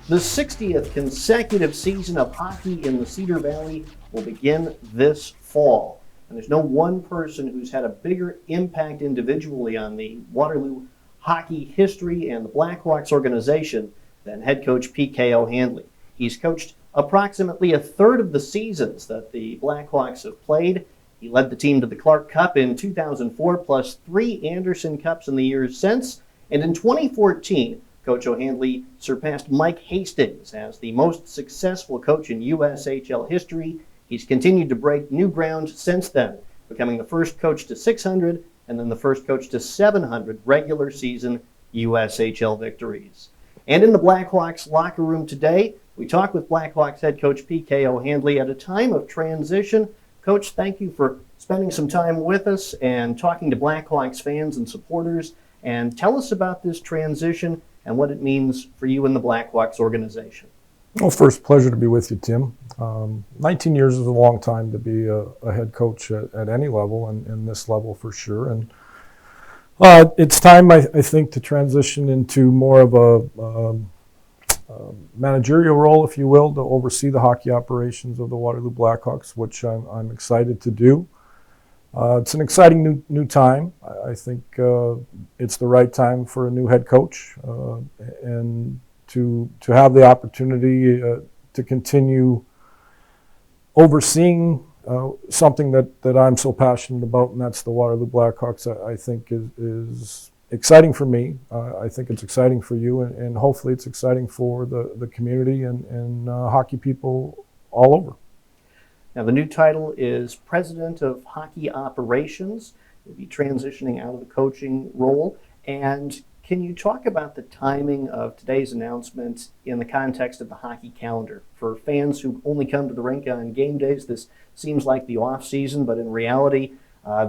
The 60th consecutive season of hockey in the Cedar Valley will begin this fall. And there's no one person who's had a bigger impact individually on the Waterloo hockey history and the Black Hawks organization than head coach P.K. OHandley. He's coached approximately a third of the seasons that the Black Hawks have played. He led the team to the Clark Cup in 2004, plus 3 Anderson Cups in the years since. And in 2014, Coach OHandley surpassed Mike Hastings as the most successful coach in USHL history. He's continued to break new ground since then, becoming the first coach to 600 and then the first coach to 700 regular season USHL victories. And in the Black Hawks locker room today, we talk with Black Hawks head coach P.K. OHandley at a time of transition. Coach, thank you for spending some time with us and talking to Black Hawks fans and supporters. And tell us about this transition and what it means for you and the Black Hawks organization. Well, first, pleasure to be with you, Tim. 19 years is a long time to be a head coach at any level, and this level for sure. And it's time, I think, to transition into more of a managerial role, if you will, to oversee the hockey operations of the Waterloo Black Hawks, which I'm excited to do. It's an exciting new time. I think it's the right time for a new head coach, and to have the opportunity to continue overseeing something that I'm so passionate about, and that's the Waterloo Black Hawks. I think is exciting for me. I think it's exciting for you, and hopefully it's exciting for the community and hockey people all over. Now, the new title is President of Hockey Operations. You'll be transitioning out of the coaching role. And can you talk about the timing of today's announcement in the context of the hockey calendar? For fans who only come to the rink on game days, this seems like the off season, but in reality,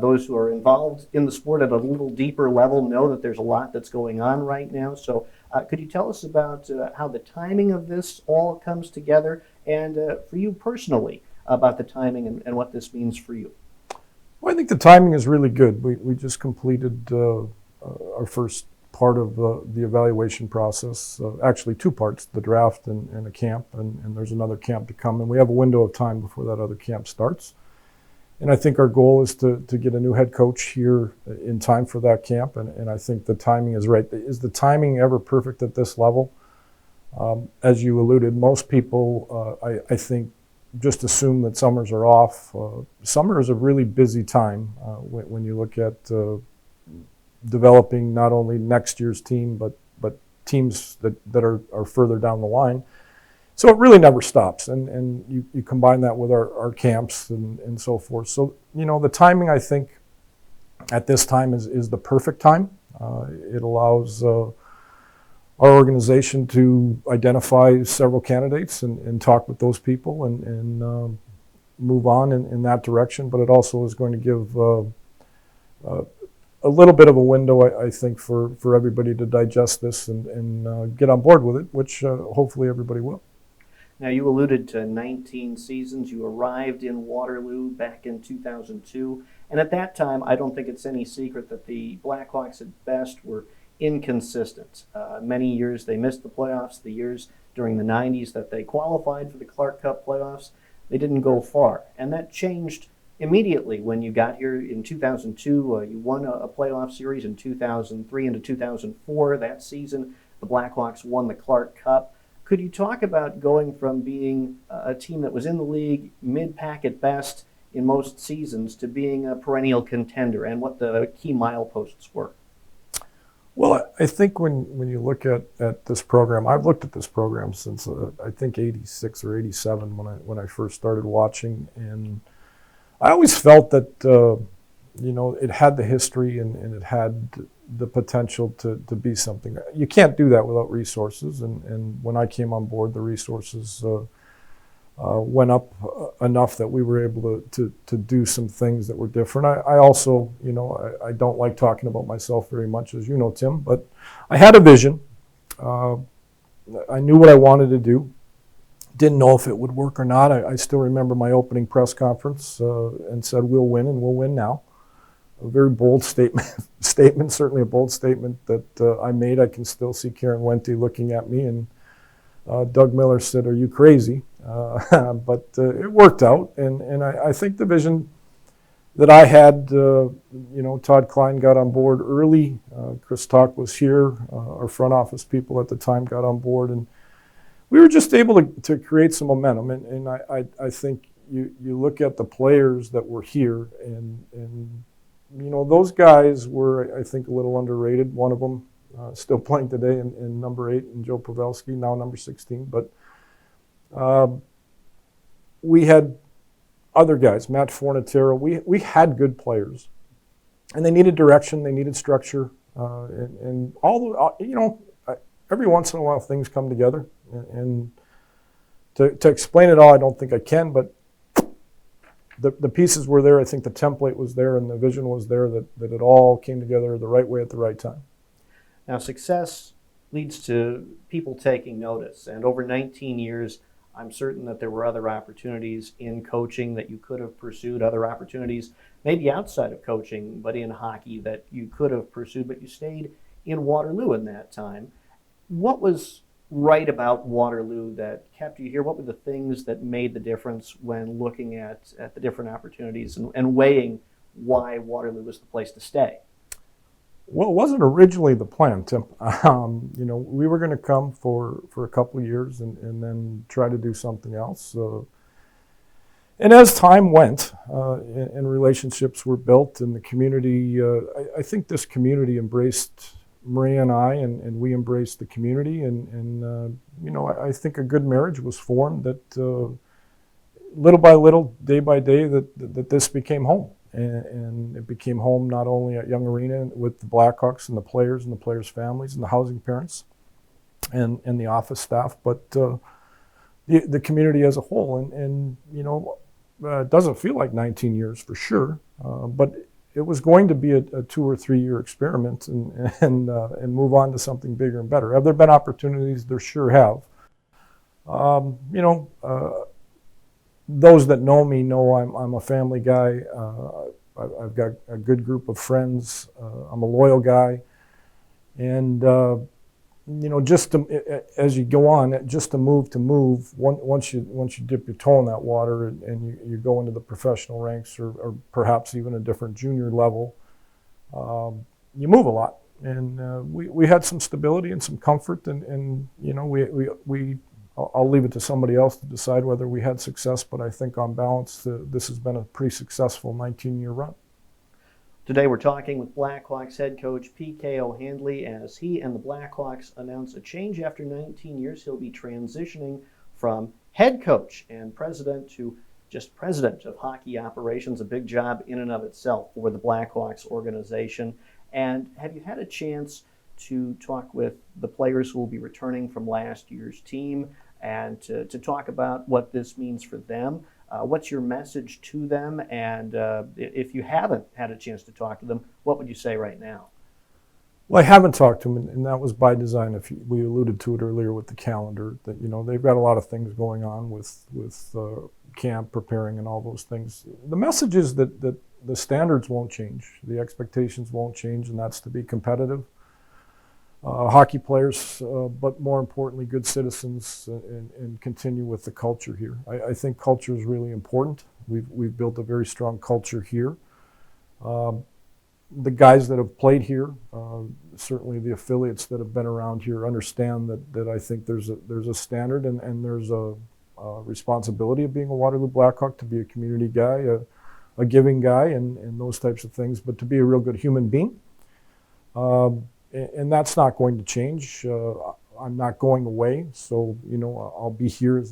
those who are involved in the sport at a little deeper level know that there's a lot that's going on right now. So could you tell us about how the timing of this all comes together, and for you personally, about the timing and what this means for you? Well, I think the timing is really good. We just completed our first part of the evaluation process, actually 2 parts, the draft and a camp, and there's another camp to come, and we have a window of time before that other camp starts. And I think our goal is to get a new head coach here in time for that camp, and I think the timing is right. Is the timing ever perfect at this level? As you alluded, most people, I think, just assume that summers are off. Summer is a really busy time when you look at developing not only next year's team, but teams that are further down the line. So it really never stops, and you combine that with our camps and so forth. So, the timing, I think, at this time is the perfect time. It allows our organization to identify several candidates and talk with those people and move on in that direction. But it also is going to give a little bit of a window, I think, for everybody to digest this and get on board with it, which hopefully everybody will. Now, you alluded to 19 seasons. You arrived in Waterloo back in 2002. And at that time, I don't think it's any secret that the Black Hawks at best were inconsistent. Many years they missed the playoffs. The years during the 90s that they qualified for the Clark Cup playoffs, they didn't go far. And that changed immediately when you got here in 2002. You won a playoff series in 2003 into 2004. That season, the Black Hawks won the Clark Cup. Could you talk about going from being a team that was in the league, mid-pack at best in most seasons, to being a perennial contender, and what the key mileposts were? Well, I think when you look at this program, I've looked at this program since I think 86 or 87 when I first started watching, and I always felt that it had the history and it had the potential to be something. You can't do that without resources, and when I came on board, the resources went up enough that we were able to do some things that were different. I also, I don't like talking about myself very much, as you know, Tim, but I had a vision. I knew what I wanted to do. Didn't know if it would work or not. I still remember my opening press conference and said, we'll win, and we'll win now. A very bold statement, certainly a bold statement that I made. I can still see Karen Wente looking at me and Doug Miller said, "Are you crazy?" But it worked out, and I think the vision that I had, Todd Klein got on board early. Chris Talk was here. Our front office people at the time got on board, and we were just able to create some momentum. And I think you look at the players that were here, and those guys were, I think, a little underrated. One of them still playing today in number 8, and Joe Pavelski, now number 16. But we had other guys, Matt Fornatero. We had good players, and they needed direction, they needed structure, and all the, every once in a while things come together. And to explain it all, I don't think I can, but the pieces were there. I think the template was there, and the vision was there, that it all came together the right way at the right time. Now, success leads to people taking notice, and over 19 years, I'm certain that there were other opportunities in coaching that you could have pursued, other opportunities maybe outside of coaching, but in hockey that you could have pursued, but you stayed in Waterloo in that time. What was right about Waterloo that kept you here? What were the things that made the difference when looking at the different opportunities and weighing why Waterloo was the place to stay? Well, it wasn't originally the plan, Tim. We were going to come for a couple of years and then try to do something else. And as time went and relationships were built and the community, I think this community embraced Maria and I, and we embraced the community. And I think a good marriage was formed that little by little, day by day, that this became home. And it became home not only at Young Arena with the Black Hawks and the players' families and the housing parents and the office staff, but the community as a whole. And it doesn't feel like 19 years for sure, but it was going to be a 2 or 3 year experiment and move on to something bigger and better. Have there been opportunities? There sure have. Those that know me know I'm a family guy. I've got a good group of friends. I'm a loyal guy, and just as you go on, just to move. Once you dip your toe in that water and you go into the professional ranks or perhaps even a different junior level, you move a lot. And we had some stability and some comfort, and we I'll leave it to somebody else to decide whether we had success, but I think on balance, this has been a pretty successful 19-year run. Today we're talking with Blackhawks head coach P.K. OHandley as he and the Blackhawks announce a change after 19 years. He'll be transitioning from head coach and president to just president of hockey operations, a big job in and of itself for the Blackhawks organization. And have you had a chance to talk with the players who will be returning from last year's team and to talk about what this means for them? What's your message to them? And if you haven't had a chance to talk to them, what would you say right now? Well, I haven't talked to them, and that was by design. We alluded to it earlier with the calendar, that they've got a lot of things going on with camp preparing and all those things. The message is that the standards won't change, the expectations won't change, and that's to be competitive. Hockey players, but more importantly, good citizens, and continue with the culture here. I think culture is really important. We've built a very strong culture here. The guys that have played here, certainly the affiliates that have been around here, understand that I think there's a standard and there's a responsibility of being a Waterloo Black Hawk, to be a community guy, a giving guy, and those types of things, but to be a real good human being. And that's not going to change. I'm not going away, so I'll be here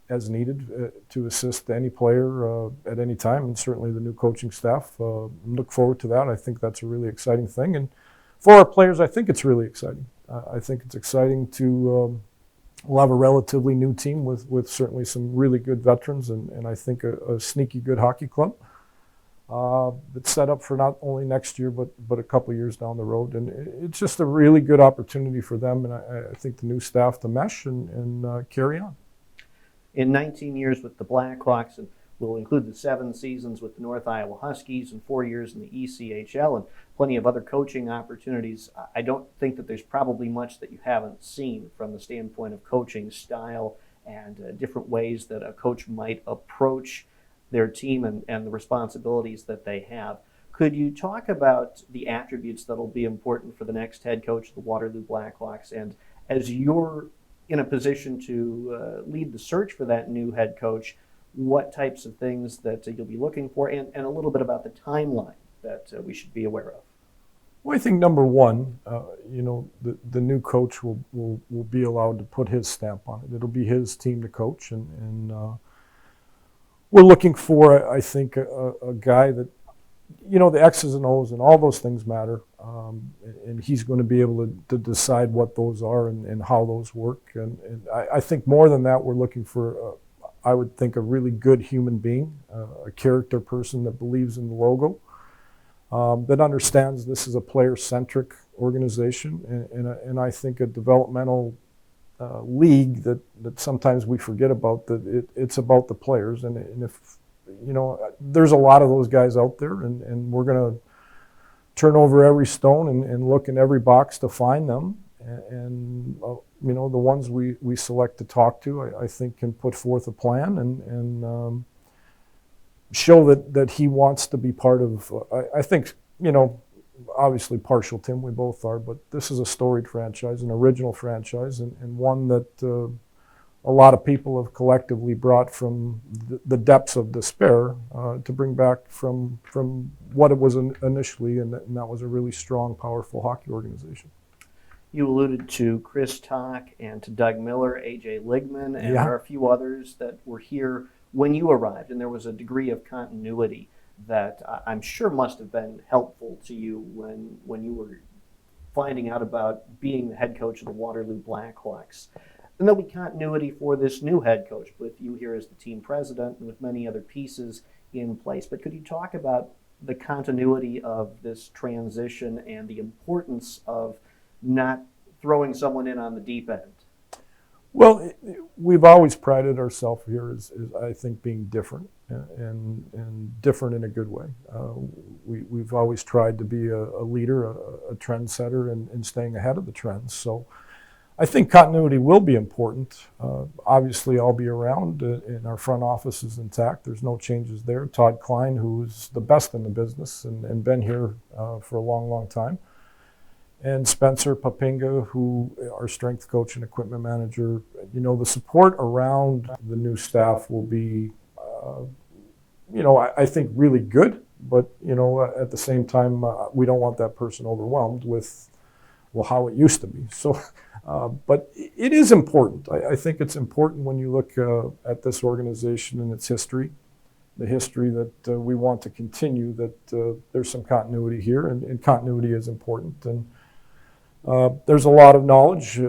as needed to assist any player at any time, and certainly the new coaching staff. Look forward to that. I think that's a really exciting thing, and for our players, I think it's really exciting. I think it's exciting to we'll have a relatively new team with certainly some really good veterans, and I think a sneaky good hockey club. It's set up for not only next year, but a couple of years down the road. And it's just a really good opportunity for them, and I think the new staff to mesh and carry on. In 19 years with the Blackhawks and will include the 7 seasons with the North Iowa Huskies and 4 years in the ECHL and plenty of other coaching opportunities. I don't think that there's probably much that you haven't seen from the standpoint of coaching style and different ways that a coach might approach their team and the responsibilities that they have. Could you talk about the attributes that will be important for the next head coach of the Waterloo Black Hawks? And as you're in a position to lead the search for that new head coach, what types of things that you'll be looking for, and a little bit about the timeline that we should be aware of? Well, I think number one, the new coach will be allowed to put his stamp on it. It'll be his team to coach, and we're looking for, I think, a guy that, the X's and O's and all those things matter, and he's going to be able to decide what those are and how those work. And I think more than that, we're looking for, I would think, a really good human being, a character person that believes in the logo, that understands this is a player-centric organization, and I think a developmental league that sometimes we forget about, that it's about the players. And if, there's a lot of those guys out there, and we're going to turn over every stone and look in every box to find them. And the ones we select to talk to, I think, can put forth a plan and show that he wants to be part of, I think, obviously partial Tim, we both are, but this is a storied franchise, an original franchise, and one that a lot of people have collectively brought from the depths of despair to bring back from what it was initially, and that was a really strong, powerful hockey organization. You alluded to Chris Tock and to Doug Miller, A.J. Ligman, and Yeah. there are a few others that were here when you arrived, and there was a degree of continuity that I'm sure must have been helpful to you when you were finding out about being the head coach of the Waterloo Black Hawks. And there'll be continuity for this new head coach with you here as the team president and with many other pieces in place. But could you talk about the continuity of this transition and the importance of not throwing someone in on the deep end? Well, we've always prided ourselves here as I think, being different and different in a good way. We've always tried to be a leader, a trendsetter, and staying ahead of the trends. So I think continuity will be important. Obviously, I'll be around, and our front office is intact. There's no changes there. Todd Klein, who's the best in the business and been here for a long, long time. And Spencer Papinga, who our strength coach and equipment manager. The support around the new staff will be, I think, really good. But, at the same time, we don't want that person overwhelmed with, how it used to be. So, but it is important. I think it's important when you look at this organization and its history, the history that we want to continue, that there's some continuity here, and continuity is important. And there's a lot of knowledge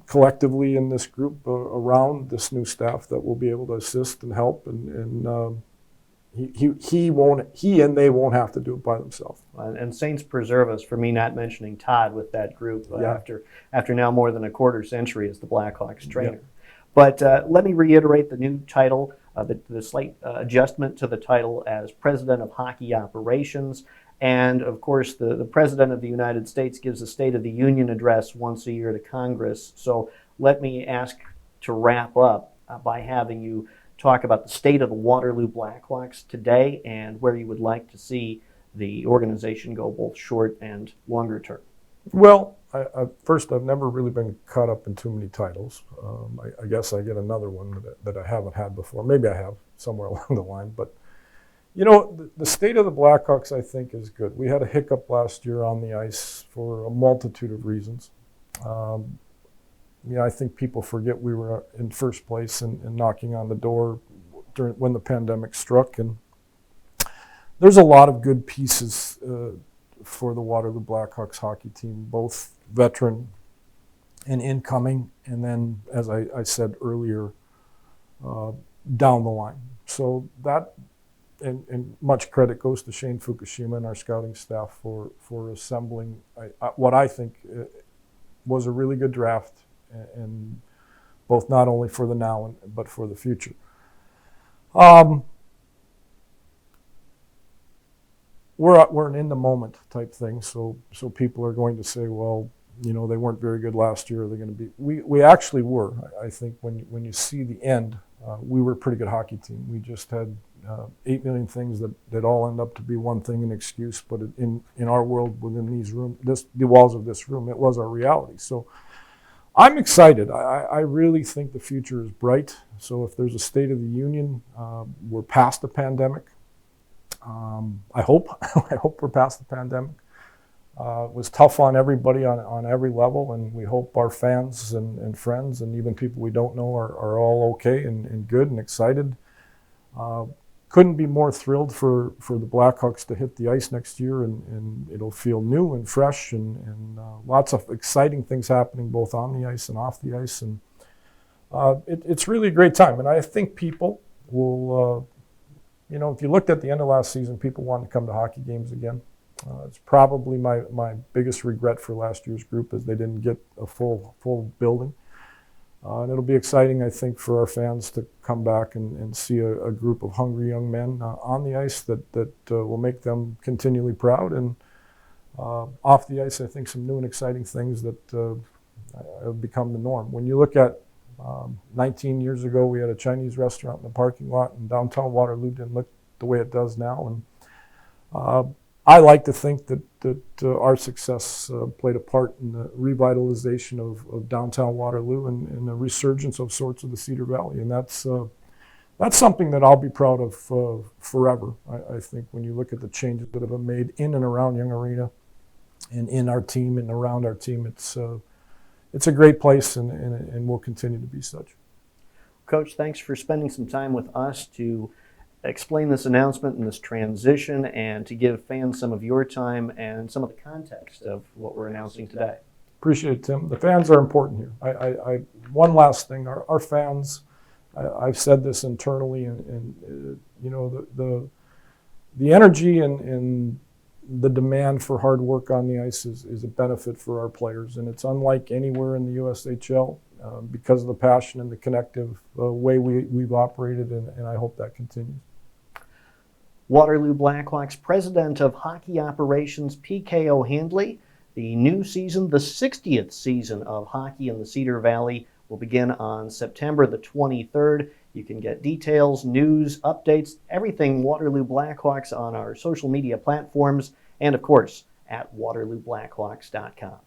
collectively in this group around this new staff that will be able to assist and help, and he and they won't have to do it by themselves. And saints preserve us for me not mentioning Todd with that group after now more than a quarter century as the Blackhawks trainer. Yeah. But let me reiterate the new title, the slight adjustment to the title as President of Hockey Operations. And, of course, the President of the United States gives a State of the Union address once a year to Congress. So let me ask to wrap up by having you talk about the state of the Waterloo Black Hawks today and where you would like to see the organization go, both short and longer term. Well, first, I've never really been caught up in too many titles. I guess I get another one that I haven't had before. Maybe I have somewhere along the line, but the state of the Blackhawks, I think, is good. We had a hiccup last year on the ice for a multitude of reasons. I think people forget we were in first place and knocking on the door when the pandemic struck. And there's a lot of good pieces for the Waterloo Blackhawks hockey team, both veteran and incoming, and then, as I said earlier, down the line. So that... And much credit goes to Shane Fukushima and our scouting staff for assembling what I think was a really good draft, and both not only for the now but for the future. Um, we're an in the moment type thing, so people are going to say, well, you know, they weren't very good last year. They're going to be. We actually were. I think when you see the end, we were a pretty good hockey team. We just had 8 million things that all end up to be one thing, an excuse. But in our world, within the walls of this room, it was our reality. So I'm excited. I really think the future is bright. So if there's a State of the Union, we're past the pandemic. I hope I hope we're past the pandemic. It was tough on everybody on every level, and we hope our fans and friends and even people we don't know are all okay and good and excited. Couldn't be more thrilled for the Blackhawks to hit the ice next year, and it'll feel new and fresh and lots of exciting things happening both on the ice and off the ice. And it's really a great time. And I think people will, you know, if you looked at the end of last season, people wanted to come to hockey games again. It's probably my biggest regret for last year's group is they didn't get a full building. And it'll be exciting, I think, for our fans to come back and see a group of hungry young men on the ice that will make them continually proud. And off the ice, I think some new and exciting things that have become the norm. When you look at 19 years ago, we had a Chinese restaurant in the parking lot, and downtown Waterloo didn't look the way it does now. And I like to think that our success played a part in the revitalization of downtown Waterloo and the resurgence of sorts of the Cedar Valley. And that's something that I'll be proud of forever. I think when you look at the changes that have been made in and around Young Arena and in our team and around our team, it's a great place and will continue to be such. Coach, thanks for spending some time with us to explain this announcement and this transition and to give fans some of your time and some of the context of what we're announcing today. Appreciate it, Tim. The fans are important here. One last thing, our fans, I've said this internally, and you know, the energy and the demand for hard work on the ice is a benefit for our players, and it's unlike anywhere in the USHL because of the passion and the connective way we've operated, and I hope that continues. Waterloo Black Hawks President of Hockey Operations, PK OHandley. The new season, the 60th season of hockey in the Cedar Valley, will begin on September the 23rd. You can get details, news, updates, everything Waterloo Black Hawks on our social media platforms, and of course at waterlooblackhawks.com.